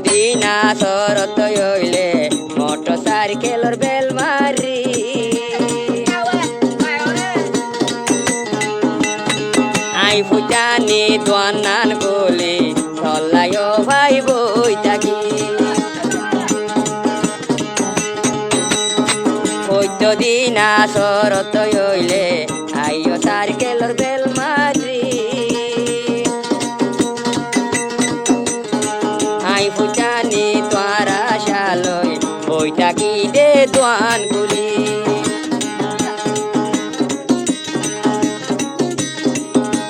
দিন আসরত হইলে motor সাইকেলর bell মারি আই ফুটানি দোয়ান গলি চল্লাই ভাই বই থাকি দিন আসরত হইলে আইও সাইকেলর বেল মারি আই ফুটানি তোরা শালই বই থাকি দে দোয়ান গুলি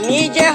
নিজে